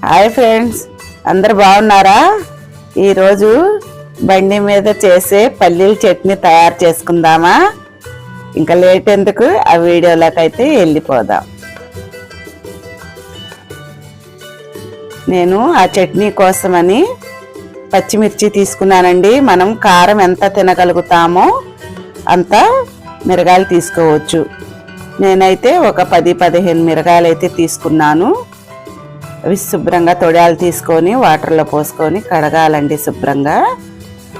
Hi friends, అందరు బాగున్నారా? ఈరోజు బండి మీద చేసే పల్లీల చట్నీ తయారు చేసుకుందామా? ఇంకా లేట్ ఎందుకు, ఆ వీడియోలోకి అయితే వెళ్ళిపోదాం. నేను ఆ చట్నీ కోసమని పచ్చిమిర్చి తీసుకున్నానండి. మనం కారం ఎంత తినగలుగుతామో అంత మిరగాయలు తీసుకోవచ్చు. నేనైతే ఒక 10-15 మిరగాయలు అయితే తీసుకున్నాను. అవి శుభ్రంగా తొడాలు తీసుకొని వాటర్లో పోసుకొని కడగాలండి శుభ్రంగా.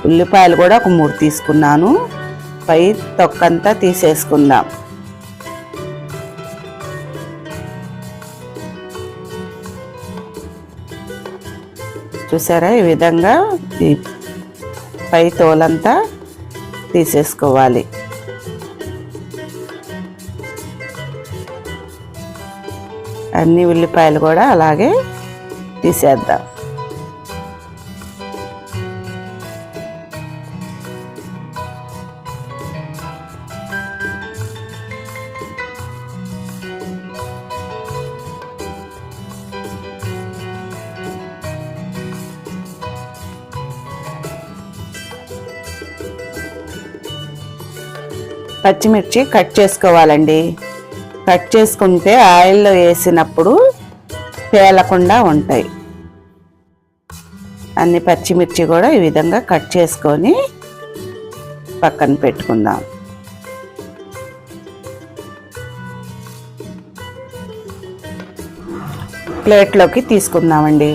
ఉల్లిపాయలు కూడా ఒక 3 తీసుకున్నాను. పై తొక్కంతా తీసేసుకుందాం. చూసారా, ఈ విధంగా ఈ పై తోలంతా తీసేసుకోవాలి. అన్ని ఉల్లిపాయలు కూడా అలాగే తీసేద్దాం. పచ్చిమిర్చి కట్ చేసుకోవాలండి. కట్ చేసుకుంటే ఆయిల్లో వేసినప్పుడు పేలకుండా ఉంటాయి. అన్ని పచ్చిమిర్చి కూడా ఈ విధంగా కట్ చేసుకొని పక్కన పెట్టుకుందాం. ప్లేట్లోకి తీసుకుందామండి.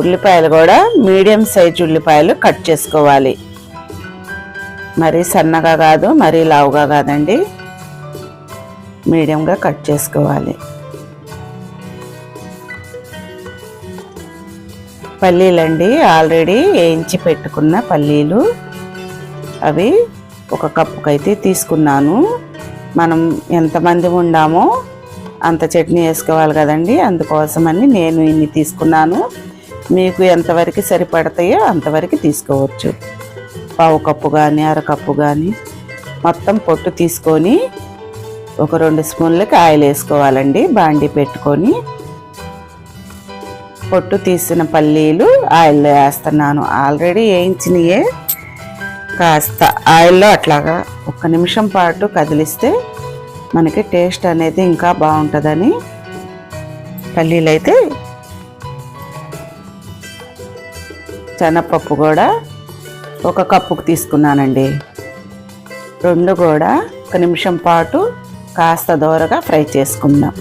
ఉల్లిపాయలు కూడా మీడియం సైజు ఉల్లిపాయలు కట్ చేసుకోవాలి. మరీ సన్నగా కాదు, మరీ లావుగా కాదండి, మీడియంగా కట్ చేసుకోవాలి. పల్లీలండి, ఆల్రెడీ వేయించి పెట్టుకున్న పల్లీలు, అవి 1 కప్పుకి అయితే తీసుకున్నాను. మనం ఎంతమంది ఉండామో అంత చట్నీ వేసుకోవాలి కదండి, అందుకోసమని నేను ఇన్ని తీసుకున్నాను. మీకు ఎంతవరకు సరిపడతాయో అంతవరకు తీసుకోవచ్చు. 1/2 కప్పు కానీ 1/2 కప్పు కానీ మొత్తం పొట్టు తీసుకొని ఒక 2 స్పూన్లకి ఆయిల్ వేసుకోవాలండి. బాండి పెట్టుకొని పొట్టు తీసిన పల్లీలు ఆయిల్లో వేస్తున్నాను. ఆల్రెడీ వేయించినయే కాస్త ఆయిల్లో అట్లాగా 1 నిమిషం పాటు కదిలిస్తే మనకి టేస్ట్ అనేది ఇంకా బాగుంటుందని పల్లీలు అయితే. శనగపప్పు కూడా 1 కప్పుకు తీసుకున్నానండి. 2 కూడా 1 నిమిషం పాటు కాస్త దోరగా ఫ్రై చేసుకుందాం.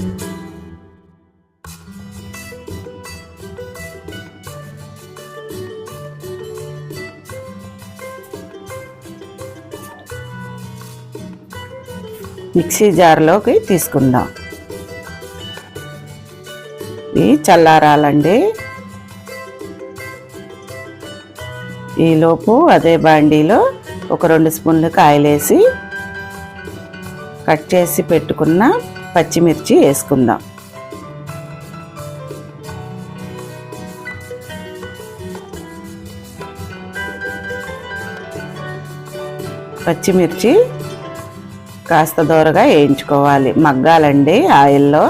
మిక్సీ జార్లోకి తీసుకుందాం. ఇవి చల్లారాలండి. ఈలోపు అదే బాండీలో ఒక 2 స్పూన్లకు ఆయిల్ వేసి కట్ చేసి పెట్టుకున్న పచ్చిమిర్చి వేసుకుందాం. పచ్చిమిర్చి కాస్త దోరగా వేయించుకోవాలి, మగ్గాలండి ఆయిల్లో.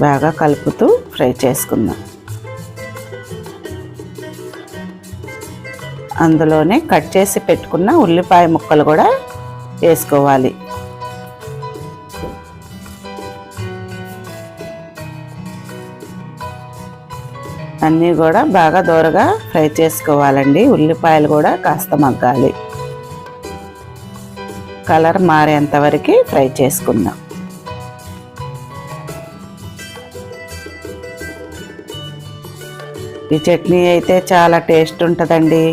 బాగా కలుపుతూ ఫ్రై చేసుకుందాం. అందులోనే కట్ చేసి పెట్టుకున్న ఉల్లిపాయ ముక్కలు కూడా వేసుకోవాలి. అన్నీ కూడా బాగా దోరగా ఫ్రై చేసుకోవాలండి. ఉల్లిపాయలు కూడా కాస్త మగ్గాలి. కలర్ మారేంత వరకు ఫ్రై చేసుకుందాం. ఈ చట్నీ అయితే చాలా టేస్ట్ ఉంటుందండి.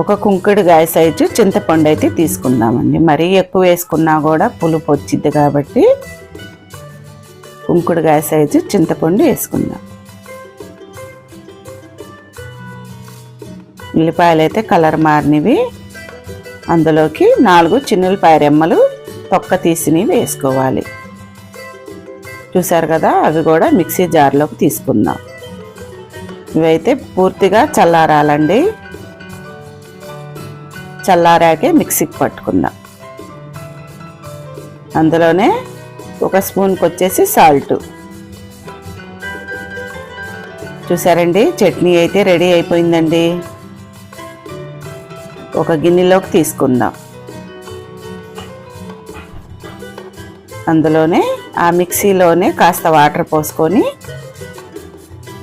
1 కుంకుడుకాయ సైజు చింతపండు అయితే తీసుకుందామండి. మరీ ఎక్కువ వేసుకున్నా కూడా పులుపు వచ్చింది కాబట్టి కుంకుడుకాయ సైజు చింతపండు వేసుకుందాం. ఉల్లిపాయలు అయితే కలర్ మారినవి. అందులోకి 4 చిన్నులపాయ రెమ్మలు తొక్క తీసినవి వేసుకోవాలి. చూసారు కదా, అవి కూడా మిక్సీ జార్లోకి తీసుకుందాం. ఇవైతే పూర్తిగా చల్లారాలండి. చల్లారాకే మిక్సీకి పట్టుకుందాం. అందులోనే ఒక స్పూన్కి వచ్చేసి సాల్ట్. చూసారండి, చట్నీ అయితే రెడీ అయిపోయిందండి. ఒక గిన్నెలోకి తీసుకుందాం. అందులోనే ఆ మిక్సీలోనే కాస్త వాటర్ పోసుకొని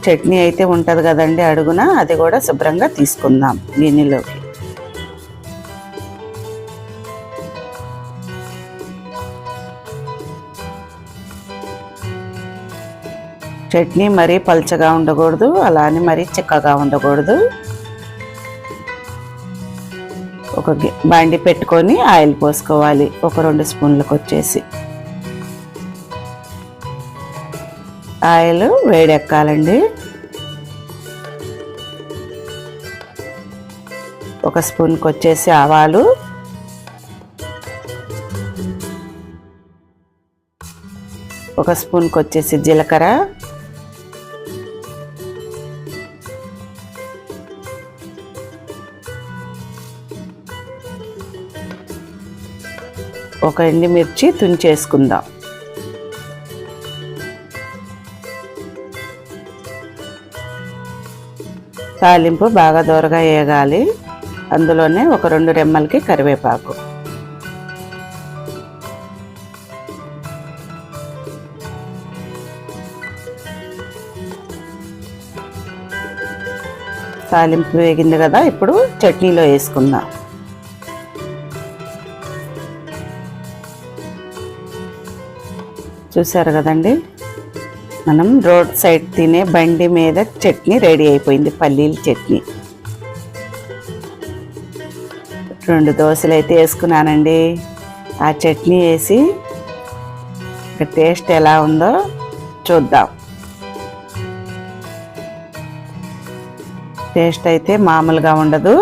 చట్నీ అయితే ఉంటుంది కదండి అడుగున, అది కూడా శుభ్రంగా తీసుకుందాం గిన్నెలోకి. చట్నీ మరీ పల్చగా ఉండకూడదు, అలానే మరీ చిక్కగా ఉండకూడదు. ఒక బాండి పెట్టుకొని ఆయిల్ పోసుకోవాలి. ఒక 2 స్పూన్లకు వచ్చేసి ఆయిల్ వేడెక్కాలండి. ఒక స్పూన్కి వచ్చేసి ఆవాలు, ఒక స్పూన్కి వచ్చేసి జీలకర్ర, ఒక ఎండుమిర్చి తుంచేసుకుందాం. తాలింపు బాగా దోరగా వేగాలి. అందులోనే ఒక 2 రెమ్మలకి కరివేపాకు, తాలింపు వేగింది కదా, ఇప్పుడు చట్నీలో వేసుకుందాం. చూసారు కదండి, మనం రోడ్ సైడ్ తినే బండి మీద చట్నీ రెడీ అయిపోయింది, పల్లీల చట్నీ. 2 దోశలు అయితే వేసుకున్నానండి. ఆ చట్నీ వేసి టేస్ట్ ఎలా ఉందో చూద్దాం. టేస్ట్ అయితే మామూలుగా ఉండదు.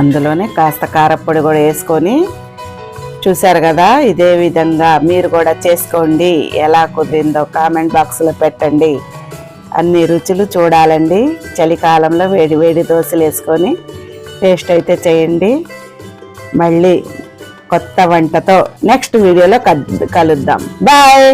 అందులోనే కాస్త కారపొడి కూడా వేసుకొని, చూసారు కదా, ఇదే విధంగా మీరు కూడా చేసుకోండి. ఎలా కుదిరిందో కామెంట్ బాక్స్లో పెట్టండి. అన్ని రుచులు చూడాలండి. చలికాలంలో వేడి వేడి దోశలు వేసుకొని టేస్ట్ అయితే చేయండి. మళ్ళీ కొత్త వంటతో నెక్స్ట్ వీడియోలో కలుద్దాం. బాయ్.